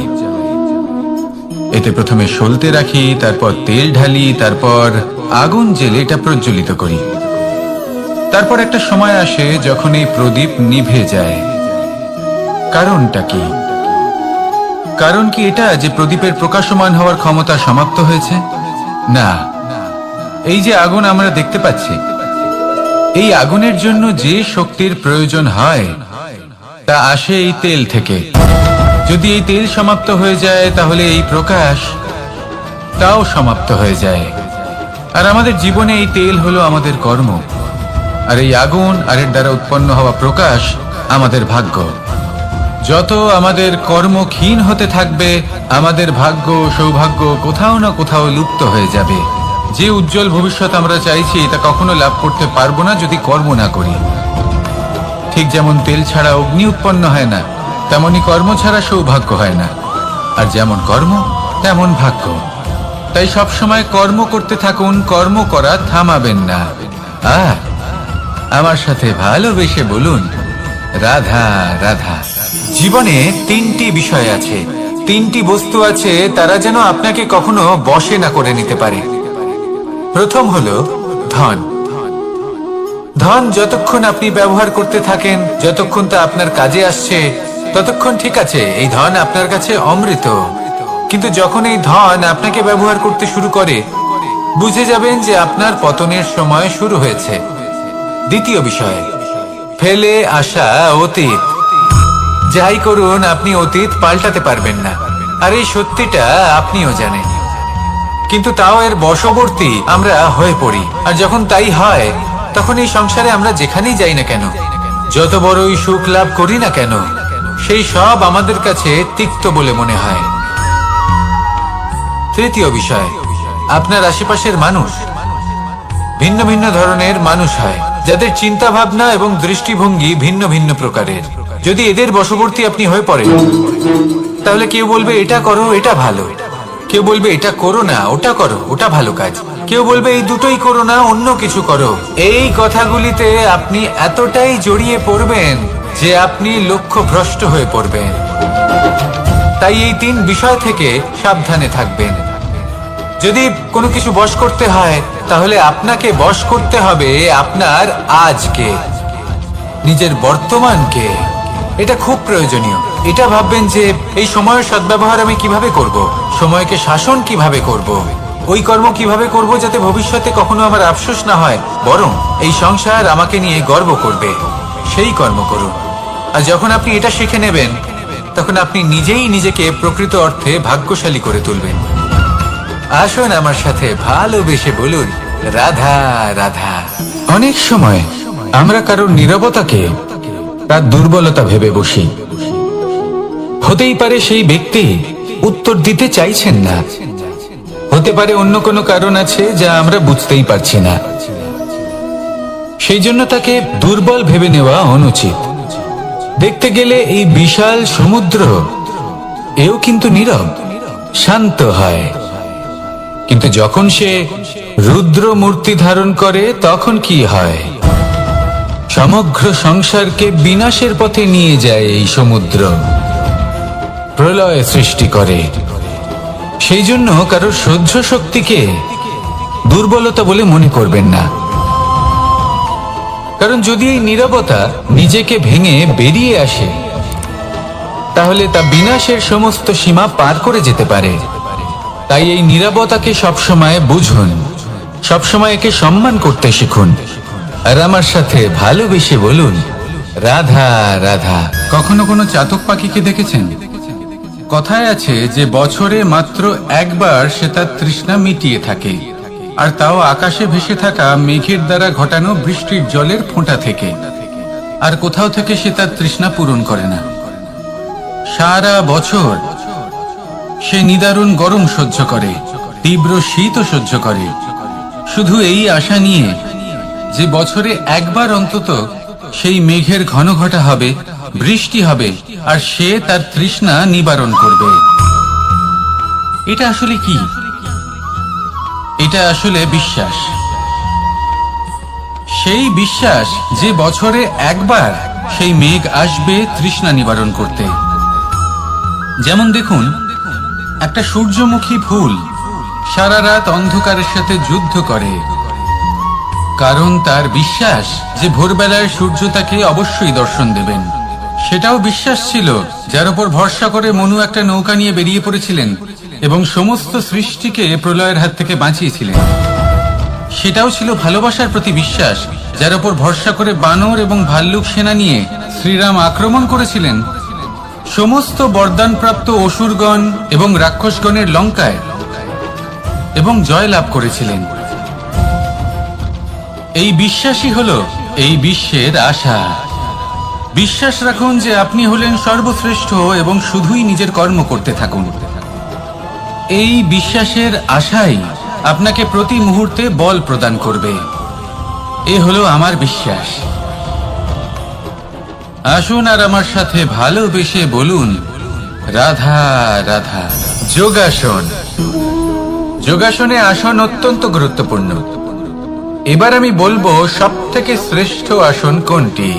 এতে প্রথমে সলতে রাখি, তারপর তেল ঢালি, তারপর আগুন জেলে এটা প্রজ্বলিত করি। তারপর একটা সময় আসে যখন এই প্রদীপ নিভে যায়। কারণটা কি? কারণ কি এটা যে প্রদীপের প্রকাশমান হওয়ার ক্ষমতা সমাপ্ত হয়েছে? না, এই যে আগুন আমরা দেখতে পাচ্ছি, এই আগুনের জন্য যে শক্তির প্রয়োজন হয় তা আসে এই তেল থেকে। যদি এই তেল সমাপ্ত হয়ে যায় তাহলে এই প্রকাশ তাও সমাপ্ত হয়ে যায়। আর আমাদের জীবনে এই তেল হলো আমাদের কর্ম, আর এই আগুন আর এর দ্বারা উৎপন্ন হওয়া প্রকাশ আমাদের ভাগ্য। যত আমাদের কর্ম ক্ষীণ হতে থাকবে, আমাদের ভাগ্য সৌভাগ্য কোথাও না কোথাও লুপ্ত হয়ে যাবে। যে উজ্জ্বল ভবিষ্যৎ আমরা চাইছি তা কখনো লাভ করতে পারবো না যদি কর্ম না করি। ঠিক যেমন তেল ছাড়া অগ্নি উৎপন্ন হয় না, তেমনি কর্ম ছাড়া সৌভাগ্য হয় না। আর যেমন কর্ম তেমন ভাগ্য। তাই সবসময় কর্ম করতে থাকুন, কর্ম করা থামাবেন না। আর আমার সাথে ভালোবেসে বলুন, রাধা রাধা। জীবনে তিনটি বিষয় আছে, তিনটি বস্তু আছে, তারা যেন আপনাকে কখনো বশে না করে নিতে পারে। প্রথম হলো ধন। ধন যতক্ষণ আপনি ব্যবহার করতে থাকেন, যতক্ষণ তা আপনার কাজে আসছে, ততক্ষণ ঠিক আছে, এই ধন আপনার কাছে অমৃত। কিন্তু যখন এই ধন আপনাকে ব্যবহার করতে শুরু করে, বুঝে যাবেন যে আপনার পতনের সময় শুরু হয়েছে। দ্বিতীয় বিষয়, ফেলে আসা অতীত। যাই করুন, আপনি অতীত পাল্টাতে পারবেন না, আর এই সত্যিটা আপনিও জানেন। কিন্তু তাও এর বশবর্তী আমরা হয়ে পড়ি। আর যখন তাই হয়, তখন এই সংসারে আমরা যেখানেই যাই না কেন, যত বড়ই সুখ লাভ করি না কেন, সেই সব আমাদের কাছে তিক্ত বলে মনে হয়। তৃতীয় বিষয়, আপনার আশেপাশের মানুষ ভিন্ন ভিন্ন ধরনের মানুষ হয়, যাদের চিন্তা ভাবনা এবং দৃষ্টিভঙ্গি ভিন্ন ভিন্ন প্রকারের। যদি এদের বশবর্তী আপনি হয়ে পড়েন, তাহলে কেউ বলবে এটা করো, এটা ভালো। কেউ বলবে এটা করো না, ওটা করো, ওটা ভালো কাজ। কেউ বলবে এই দুটোই করো না, অন্য কিছু করো। এই কথাগুলিতে আপনি এতটাই জড়িয়ে পড়বেন যে আপনি লক্ষ্যভ্রষ্ট হয়ে পড়বেন। তাই এই তিন বিষয় থেকে সাবধানে থাকবেন। যদি কোনো কিছু বশ করতে হয়, তাহলে আপনাকে বশ করতে হবে আপনার আজকে, নিজের বর্তমানকে। এটা খুব প্রয়োজনীয়। এটা ভাববেন যে এই সময়ের সদ্ব্যবহার আমি কিভাবে করব, সময়কে শাসন কিভাবে করব, ওই কর্ম কিভাবে করব যাতে ভবিষ্যতে কখনো আমার আফসোস না হয়, বরং এই সংসার আমাকে নিয়ে গর্ব করবে, সেই কর্ম করুন। আর যখন আপনি এটা শিখে নেবেন, তখন আপনি নিজেই নিজেকে প্রকৃত অর্থে ভাগ্যশালী করে তুলবেন। আসুন আমার সাথে ভালোবেসে বলুন, রাধা রাধা। অনেক সময় আমরা কারোর নীরবতাকে তার দুর্বলতা ভেবে বসি। হতেই পারে সেই ব্যক্তি উত্তর দিতে চাইছেন না, হতে পারে অন্য কোনো কারণ আছে যা আমরা বুঝতেই পারছি না। সেই জন্য তাকে দুর্বল ভেবে নেওয়া অনুচিত। দেখতে গেলে এই বিশাল সমুদ্র এও কিন্তু নীরব, শান্ত হয়। কিন্তু যখন সে রুদ্র মূর্তি ধারণ করে তখন কি হয়? সমগ্র সংসারকে বিনাশের পথে নিয়ে যায় এই সমুদ্র, প্রলয় সৃষ্টি করে। সেই জন্য কারোর সহ্য শক্তিকে দুর্বলতা বলে মনে করবেন না। কারণ যদি এই নীরবতা নিজেকে ভেঙে বেরিয়ে আসে, তাহলে তা বিনাশের সমস্ত সীমা পার করে যেতে পারে। তাই এই নীরবতাকে সবসময় বুঝুন, সবসময় একে সম্মান করতে শিখুন, আর আমার সাথে ভালোবেসে বলুন, রাধা রাধা। কখনো কোনো চাতক পাখিকে দেখেছেন? কথায় আছে যে বছরে মাত্র একবার সে তার তৃষ্ণা মিটিয়ে থাকে, আর তাও আকাশে ভেসে থাকা মেঘের দ্বারা ঘটানো বৃষ্টির জলের ফোঁটা থেকে। আর কোথাও থেকে সে তার তৃষ্ণা পূরণ করে না। সারা বছর সে নিদারুণ গরম সহ্য করে, তীব্র শীতও সহ্য করে, শুধু এই আশা নিয়ে যে বছরে একবার অন্তত সেই মেঘের ঘন ঘটা হবে, বৃষ্টি হবে, আর সে তার তৃষ্ণা নিবারণ করবে। এটা আসলে কি? এটা আসলে বিশ্বাস। সেই বিশ্বাস যে বছরে একবার সেই মেঘ আসবে তৃষ্ণা নিবারণ করতে। যেমন দেখুন, একটা সূর্যমুখী ফুল সারা রাত অন্ধকারের সাথে যুদ্ধ করে, কারণ তার বিশ্বাস যে ভোরবেলায় সূর্য তাকে অবশ্যই দর্শন দেবেন। সেটাও বিশ্বাস ছিল যার উপর ভরসা করে মনু একটা নৌকা নিয়ে বেরিয়ে পড়েছিলেন এবং সমস্ত সৃষ্টিকে প্রলয়ের হাত থেকে বাঁচিয়েছিলেন। সেটাও ছিল ভালোবাসার প্রতি বিশ্বাস, যার উপর ভরসা করে বানর এবং ভাল্লুক সেনা নিয়ে শ্রীরাম আক্রমণ করেছিলেন সমস্ত বরদানপ্রাপ্ত অসুরগণ এবং রাক্ষসগণের লঙ্কায় এবং জয় লাভ করেছিলেন। এই বিশ্বাসই হলো এই বিশ্বের আশা। বিশ্বাস রাখুন যে আপনি হলেন সর্বশ্রেষ্ঠ এবং শুধুই নিজের কর্ম করতে থাকুন। এই বিশ্বাসের আশাই আপনাকে প্রতি মুহূর্তে বল প্রদান করবে। এ হলো আমার বিশ্বাস। আসুন আর আমার সাথে ভালোবেসে বলুন, রাধা রাধা। যোগাসন। যোগাসনে আসন অত্যন্ত গুরুত্বপূর্ণ। এবার আমি বলবো সবথেকে শ্রেষ্ঠ আসন কোনটি।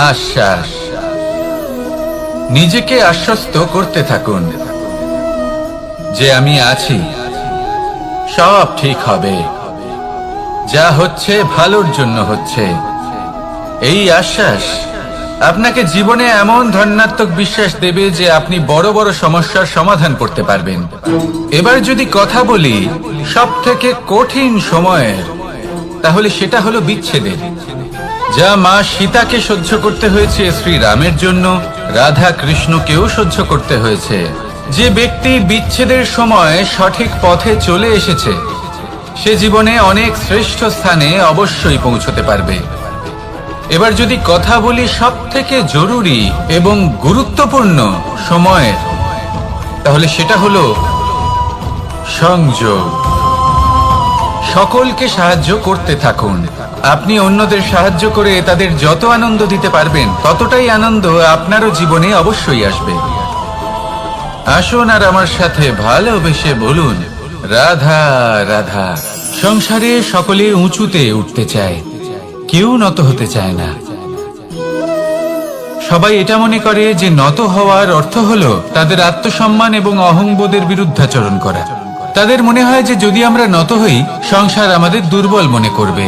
আশ্বাস। নিজেকে আশ্বস্ত করতে থাকুন যে আমি আছি, সব ঠিক হবে, যা হচ্ছে ভালোর জন্য হচ্ছে। এই আশ্বাস আপনাকে জীবনে এমন ধনাত্মক বিশ্বাস দেবে যে আপনি বড় বড় সমস্যার সমাধান করতে পারবেন। এবার যদি কথা বলি সবথেকে কঠিন সময়ের, তাহলে সেটা হলো বিচ্ছেদের। যা মা সীতাকে সহ্য করতে হয়েছে শ্রীরামের জন্য, রাধা কৃষ্ণকেও সহ্য করতে হয়েছে। যে ব্যক্তি বিচ্ছেদের সময় সঠিক পথে চলে এসেছে, সে জীবনে অনেক শ্রেষ্ঠ স্থানে অবশ্যই পৌঁছতে পারবে। এবার যদি কথা বলি সবথেকে জরুরি এবং গুরুত্বপূর্ণ সময়ের, তাহলে সেটা হলো সংযোগ। সকলকে সাহায্য করতে থাকুন। আপনি অন্যদের সাহায্য করে তাদের যত আনন্দ দিতে পারবেন, ততটাই আনন্দ আপনারও জীবনে অবশ্যই আসবে। আসুন আর আমার সাথে ভালোবেসে বলুন, রাধা রাধা। সংসারে সকলে উঁচুতে উঠতে চায়, কেউ নত হতে চায় না। সবাই এটা মনে করে যে নত হওয়ার অর্থ হলো তাদের আত্মসম্মান এবং অহংবোধের বিরুদ্ধাচরণ করা। তাদের মনে হয় যে যদি আমরা নত হই, সংসার আমাদের দুর্বল মনে করবে,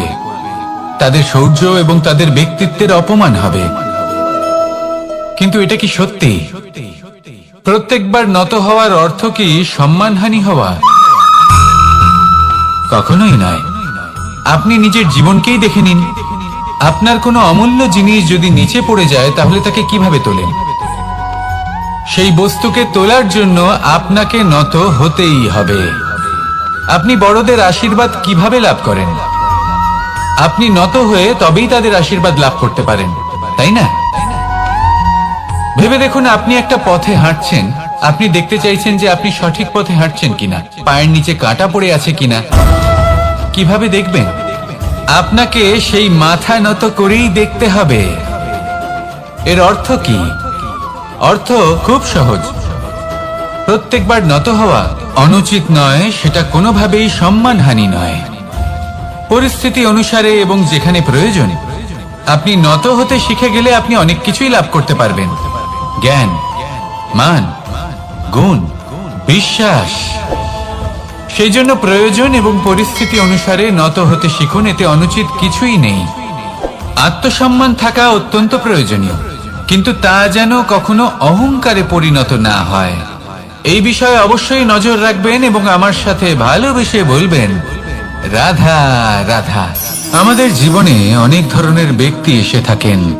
তাদের শৌর্য এবং তাদের ব্যক্তিত্বের অপমান হবে। কিন্তু এটা কি সত্যি? প্রত্যেকবার নত হওয়ার অর্থ কি সম্মানহানি হওয়া? কখনোই নয়। আপনি নিজের জীবনকেই দেখে নিন। আপনার কোনো অমূল্য জিনিস যদি নিচে পড়ে যায়, তাহলে তাকে কিভাবে তোলেন? সেই বস্তুকে তোলার জন্য আপনাকে নত হতেই হবে। আপনি বড়দের আশীর্বাদ কিভাবে লাভ করেন? আপনি নত হয়ে তবেই তাদের আশীর্বাদ লাভ করতে পারেন, তাই না? ভেবে দেখুন, আপনি একটা পথে হাঁটছেন, আপনি দেখতে চাইছেন যে আপনি সঠিক পথে হাঁটছেন কিনা, পায়ের নিচে কাঁটা পড়ে আছে কিনা। কিভাবে দেখবেন? আপনাকে সেই মাথা নত করেই দেখতে হবে। এর অর্থ কি? অর্থ খুব সহজ। প্রত্যেকবার নত হওয়া অনুচিত নয়, সেটা কোনোভাবেই সম্মানহানি নয়। পরিস্থিতি অনুসারে এবং যেখানে প্রয়োজন আপনি নত হতে শিখে গেলে আপনি অনেক কিছুই লাভ করতে পারবেন। জ্ঞান, মান, গুণ, বিশ্বাস। সেই জন্য প্রয়োজন এবং পরিস্থিতি অনুসারে নত হতে শিখুন, এতে অনুচিত কিছুই নেই। আত্মসম্মান থাকা অত্যন্ত প্রয়োজনীয়, কিন্তু তা যেন কখনো অহংকারে পরিণত না হয়। এই বিষয়ে অবশ্যই নজর রাখবেন এবং আমার সাথে ভালোবেসে বলবেন, রাধা রাধা। আমাদের জীবনে অনেক ধরনের ব্যক্তি এসে থাকেন।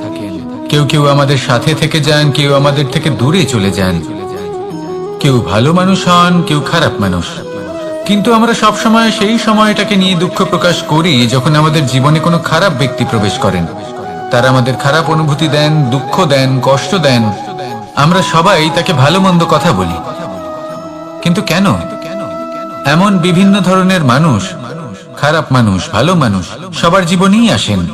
কেউ কেউ আমাদের সাথে থেকে যান, কেউ আমাদের থেকে দূরে চলে যান। কেউ ভালো মানুষ হন, কেউ খারাপ মানুষ। কিন্তু আমরা সবসময় সেই সময়টাকে নিয়ে দুঃখ প্রকাশ করি যখন আমাদের জীবনে কোনো খারাপ ব্যক্তি প্রবেশ করেন। তারা আমাদের খারাপ অনুভূতি দেন, দুঃখ দেন, কষ্ট দেন। আমরা সবাই তাকে ভালো মন্দ কথা বলি। কিন্তু কেন? এমন বিভিন্ন ধরনের মানুষ, খারাপ মানুষ, ভালো মানুষ সবার জীবনেই আসেন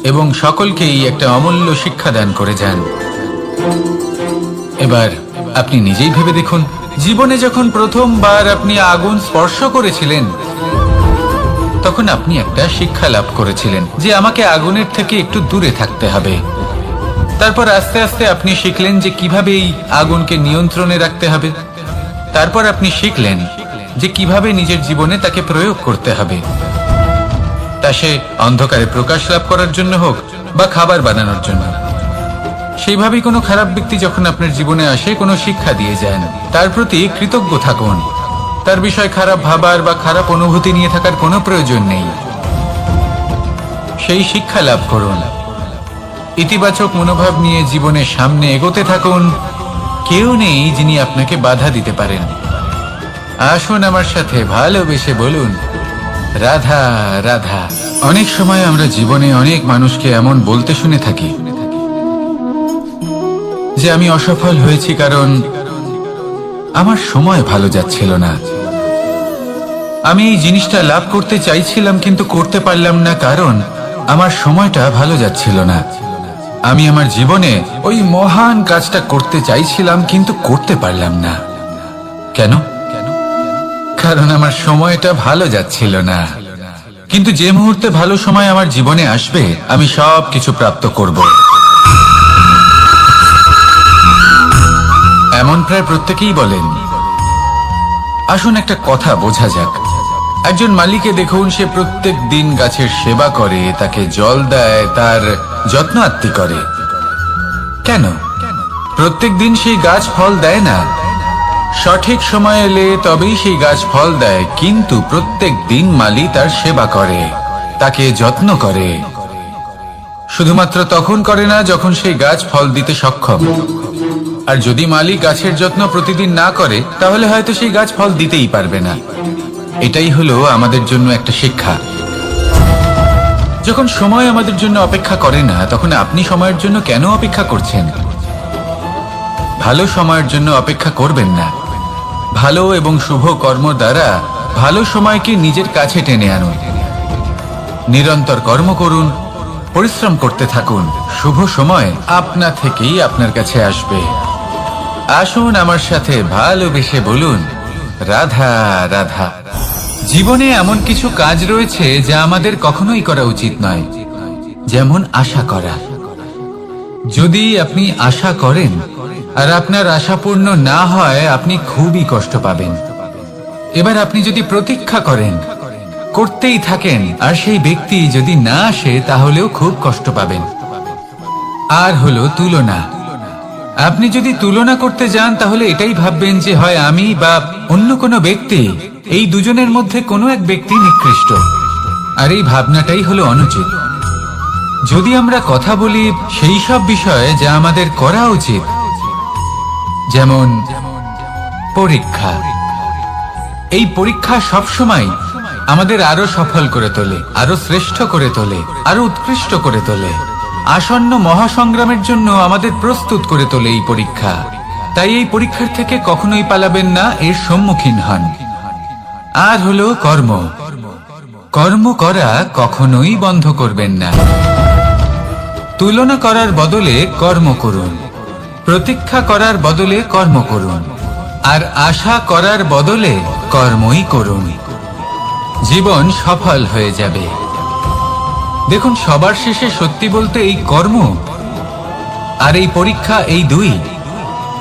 এবং সকলকেই একটা অমূল্য শিক্ষা দান করে যান। এবার আপনি নিজেই ভেবে দেখুন, জীবনে যখন প্রথমবার আপনি আগুন স্পর্শ করেছিলেন তখন আপনি একটা শিক্ষা লাভ করেছিলেন যে আমাকে আগুনের থেকে একটু দূরে থাকতে হবে। তারপর আস্তে আস্তে আপনি শিখলেন যে কিভাবে এই আগুনকে নিয়ন্ত্রণে রাখতে হবে। তারপর আপনি শিখলেন যে কিভাবে নিজের জীবনে তাকে প্রয়োগ করতে হবে, তা সে অন্ধকারে প্রকাশ লাভ করার জন্য হোক বা খাবার বানানোর জন্য। সেইভাবেই কোনো খারাপ ব্যক্তি যখন আপনার জীবনে আসে, কোনো শিক্ষা দিয়ে যান, তার প্রতি কৃতজ্ঞ থাকুন। তার বিষয় খারাপ ভাবার বা খারাপ অনুভূতি নিয়ে থাকার কোনো প্রয়োজন নেই। সেই শিক্ষা লাভ করুন, ইতিবাচক মনোভাব নিয়ে জীবনের সামনে এগোতে থাকুন। কেউ নেই যিনি আপনাকে বাধা দিতে পারেন। আসুন আমার সাথে ভালোবেসে বলুন, রাধা রাধা। অনেক সময় আমরা জীবনে অনেক মানুষকে এমন বলতে শুনে থাকি যে আমি অসফল হয়েছি কারণ আমার সময় ভালো যাচ্ছিল না। আমি এই জিনিসটা লাভ করতে চাইছিলাম কিন্তু করতে পারলাম না কারণ আমার সময়টা ভালো যাচ্ছিল না। আমি আমার জীবনে ওই মহান কাজটা করতে চাইছিলাম কিন্তু করতে পারলাম না। কেন? কারণ আমার সময়টা ভালো যাচ্ছিল না। কিন্তু যে মুহূর্তে ভালো সময় আমার জীবনে আসবে আমি সব কিছু প্রাপ্ত করব। এমন প্রায় প্রত্যেকেই বলেন। আসুন একটা কথা বোঝা যাক। একজন মালিকে দেখুন, সে প্রত্যেক দিন গাছের সেবা করে, তাকে জল দেয়, তার যত্ন আত্তি করে। কেন? প্রত্যেক দিন সেই গাছ ফল দেয় না। সঠিক সময় এলে তবেই সেই গাছ ফল দেয়, কিন্তু প্রত্যেক দিন মালি তার সেবা করে, তাকে যত্ন করে। শুধুমাত্র তখন করে না যখন সেই গাছ ফল দিতে সক্ষম। আর যদি মালিক গাছের যত্ন প্রতিদিন না করে তাহলে হয়তো সেই গাছ ফল দিতেই পারবে না। এটাই হলো আমাদের জন্য একটা শিক্ষা। যখন সময় আমাদের জন্য অপেক্ষা করে না তখন আপনি সময়ের জন্য কেন অপেক্ষা করছেন? ভালো সময়ের জন্য অপেক্ষা করবেন না। ভালো এবং শুভ কর্ম দ্বারা ভালো সময়কে নিজের কাছে টেনে আনুন। নিরন্তর কর্ম করুন, পরিশ্রম করতে থাকুন। শুভ সময় আপনা থেকেই আপনার কাছে আসবে। আসুন আমার সাথে ভালোবেসে বলুন, রাধা রাধা। জীবনে এমন কিছু কাজ রয়েছে যা আমাদের কখনোই করা উচিত নয়, যেমন আশা করা। যদি আপনি আশা করেন আর আপনার আশা পূর্ণ না হয় আপনি খুবই কষ্ট পাবেন। এবার আপনি যদি প্রতীক্ষা করেন, করতেই থাকেন, আর সেই ব্যক্তি যদি না আসে তাহলেও খুব কষ্ট পাবেন। আর হলো তুলনা। আপনি যদি তুলনা করতে যান তাহলে এটাই ভাববেন যে হয় আমি বা অন্য কোনো ব্যক্তি, এই দুজনের মধ্যে কোনো এক ব্যক্তি নিকৃষ্ট। আর এই ভাবনাটাই হলো অনুচিত। যদি আমরা কথা বলি সেই সব বিষয়ে যা আমাদের করা উচিত, যেমন পরীক্ষা। এই পরীক্ষা সবসময় আমাদের আরো সফল করে তোলে, আরো শ্রেষ্ঠ করে তোলে, আরো উৎকৃষ্ট করে তোলে। আসন্ন মহাসংগ্রামের জন্য আমাদের প্রস্তুত করে তোলে এই পরীক্ষা। তাই এই পরীক্ষার থেকে কখনোই পালাবেন না, এর সম্মুখীন হন। আর হলো কর্ম। কর্ম করা কখনোই বন্ধ করবেন না। তুলনা করার বদলে কর্ম করুন, প্রতীক্ষা করার বদলে কর্ম করুন, আর আশা করার বদলে কর্মই করুন। জীবন সফল হয়ে যাবে। দেখুন, সবার শেষে সত্যি বলতে এই কর্ম আর এই পরীক্ষা, এই দুই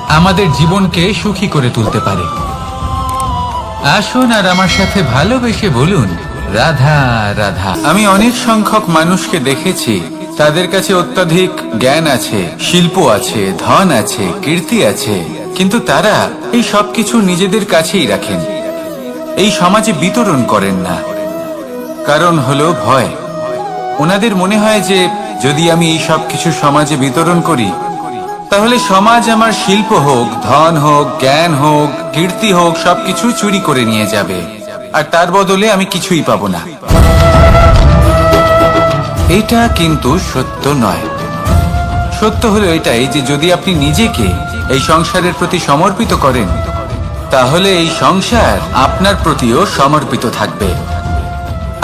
আমাদের জীবনকে সুখী করে তুলতে পারে। আসুন আর আমার সাথে ভালোবেসে বলুন, রাধা রাধা। আমি অনেক সংখ্যক মানুষকে দেখেছি, তাদের কাছে অত্যাধিক জ্ঞান আছে, শিল্প আছে, ধন আছে, কীর্তি আছে, কিন্তু তারা এই সবকিছু নিজেদের কাছেই রাখেন, এই সমাজে বিতরণ করেন না। কারণ হলো ভয়। ওনাদের মনে হয় যে যদি আমি এই সব কিছু সমাজে বিতরণ করি, তাহলে সমাজ আমার শিল্প হোক, ধন হোক, জ্ঞান হোক, কীর্তি হোক, সবকিছু চুরি করে নিয়ে যাবে, আর তার বদলে আমি কিছুই পাবো না। এটা কিন্তু সত্য নয়। সত্য হলো এটাই যে যদি আপনি নিজেকে এই সংসারের প্রতি সমর্পিত করেন, তাহলে এই সংসার আপনার প্রতিও সমর্পিত থাকবে।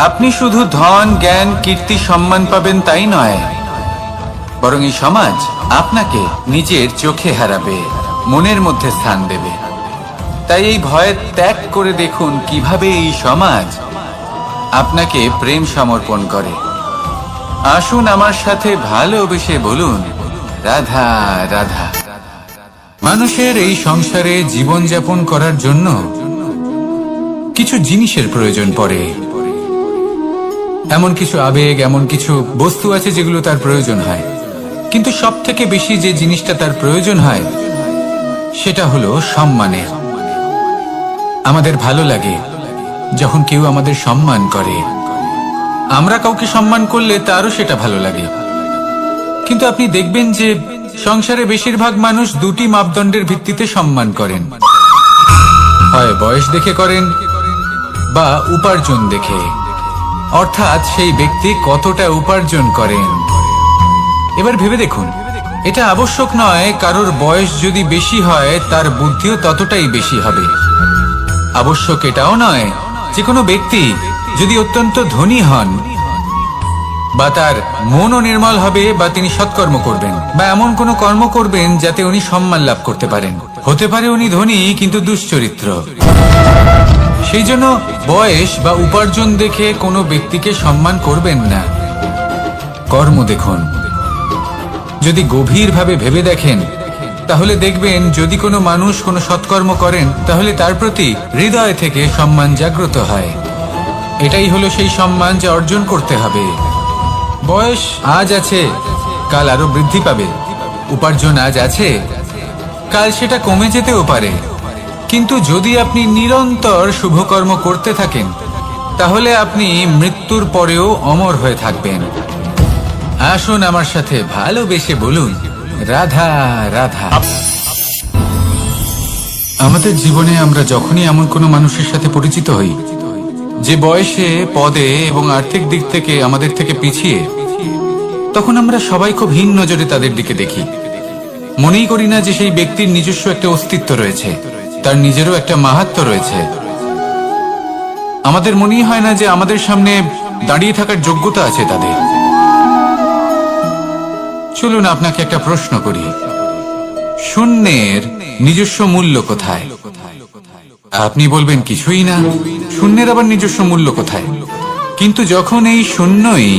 আপনি শুধু ধন, জ্ঞান, কীর্তি, সম্মান পাবেন তাই নয়, বরং এই সমাজ আপনাকে নিজের চোখে হারাবে, মনের মধ্যে স্থান দেবে। তাই এই ভয় ত্যাগ করে দেখুন কিভাবে এই সমাজ আপনাকে প্রেম সমর্পণ করে। আসুন আমার সাথে ভালোবেসে বলুন, রাধা রাধা। মানুষের এই সংসারে জীবনযাপন করার জন্য কিছু জিনিসের প্রয়োজন পড়ে। এমন কিছু আবেগ, এমন কিছু বস্তু আছে যেগুলো তার প্রয়োজন হয়, কিন্তু সব থেকে বেশি যে জিনিসটা তার প্রয়োজন হয় সেটা হলো সম্মানের। আমাদের ভালো লাগে যখন কেউ আমাদের সম্মান করে। আমরা কাউকে সম্মান করলে তারও সেটা ভালো লাগে। কিন্তু আপনি দেখবেন যে সংসারে বেশিরভাগ মানুষ দুটি মাপদণ্ডের ভিত্তিতে সম্মান করেন, হয় বয়স দেখে করেন বা উপার্জন দেখে, অর্থাৎ সেই ব্যক্তি কতটা উপার্জন করেন। এবার ভেবে দেখুন, এটা আবশ্যক নয় কারোর বয়স যদি বেশি হয় তার বুদ্ধিও ততটাই বেশি হবে। আবশ্যক এটাও নয় যে কোনো ব্যক্তি যদি অত্যন্ত ধনী হন বা তার মনও নির্মল হবে বা তিনি সৎকর্ম করবেন বা এমন কোনো কর্ম করবেন যাতে উনি সম্মান লাভ করতে পারেন। হতে পারে উনি ধনী কিন্তু দুশ্চরিত্র। সেই জন্য বয়স বা উপার্জন দেখে কোনো ব্যক্তিকে সম্মান করবেন না। কর্ম দেখুন। যদি গভীরভাবে ভেবে দেখেন তাহলে দেখবেন যদি কোনো মানুষ কোনো সৎকর্ম করেন তাহলে তার প্রতি হৃদয় থেকে সম্মান জাগ্রত হয়। এটাই হলো সেই সম্মান যা অর্জন করতে হবে। বয়স আজ আছে, কাল আরো বৃদ্ধি পাবে। উপার্জন আজ আছে, কাল সেটা কমে যেতেও পারে। কিন্তু যদি আপনি নিরন্তর শুভকর্ম করতে থাকেন তাহলে আপনি মৃত্যুর পরেও অমর হয়ে থাকবেন। আসুন আমার সাথে ভালোবেসে বলুন, রাধা রাধা। আমাদের জীবনে আমরা যখনই এমন কোনো মানুষের সাথে পরিচিত হই যে বয়সে, পদে এবং আর্থিক দিক থেকে আমাদের থেকে পিছিয়ে, তখন আমরা সবাই খুব হীন নজরে তাদের দিকে দেখি। মনেই করি না যে সেই ব্যক্তির নিজস্ব একটা অস্তিত্ব রয়েছে, তার নিজেরও একটা মাহাত্ম্য রয়েছে। আমাদের মনেই হয় না যে আমাদের সামনে দাঁড়িয়ে থাকার যোগ্যতা আছে তাদের। চলুন আপনাকে একটা প্রশ্ন করি, শূন্যের নিজস্ব মূল্য কোথায়? আপনি বলবেন কিছুই না। শূন্যের আবার নিজস্ব মূল্য কোথায়? কিন্তু যখন এই শূন্যই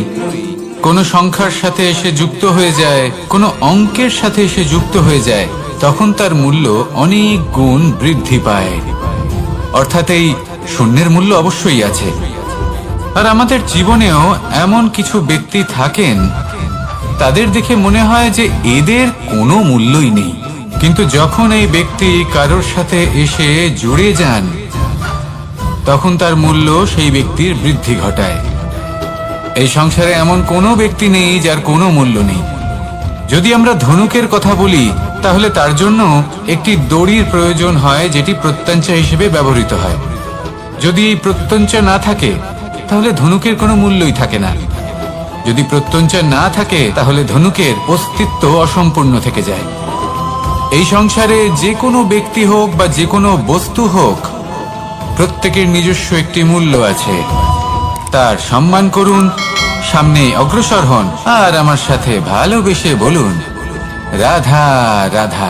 কোনো সংখ্যার সাথে এসে যুক্ত হয়ে যায়, কোনো অঙ্কের সাথে এসে যুক্ত হয়ে যায়, তখন তার মূল্য অনেক গুণ বৃদ্ধি পায়। অর্থাৎ এই শূন্যের মূল্য অবশ্যই আছে। আর আমাদের জীবনেও এমন কিছু ব্যক্তি থাকেন, তাদের দেখে মনে হয় যে এদের কোনো মূল্যই নেই। কিন্তু যখন এই ব্যক্তি কারোর সাথে এসে জুড়ে যান তখন তার মূল্য সেই ব্যক্তির বৃদ্ধি ঘটায়। এই সংসারে এমন কোনো ব্যক্তি নেই যার কোনো মূল্য নেই। যদি আমরা ধনুকের কথা বলি তাহলে তার জন্য একটি দড়ির প্রয়োজন হয় যেটি প্রত্যঞ্চা হিসেবে ব্যবহৃত হয়। যদি এই প্রত্যঞ্চা না থাকে তাহলে ধনুকের কোনো মূল্যই থাকে না। যদি প্রত্যঞ্চা না থাকে তাহলে ধনুকের অস্তিত্ব অসম্পূর্ণ থেকে যায়। এই সংসারে যে কোনো ব্যক্তি হোক বা যে কোনো বস্তু হোক, প্রত্যেকের নিজস্ব একটি মূল্য আছে। তার সম্মান করুন, সামনে অগ্রসর হন আর আমার সাথে ভালোবেসে বলুন রাধা রাধা।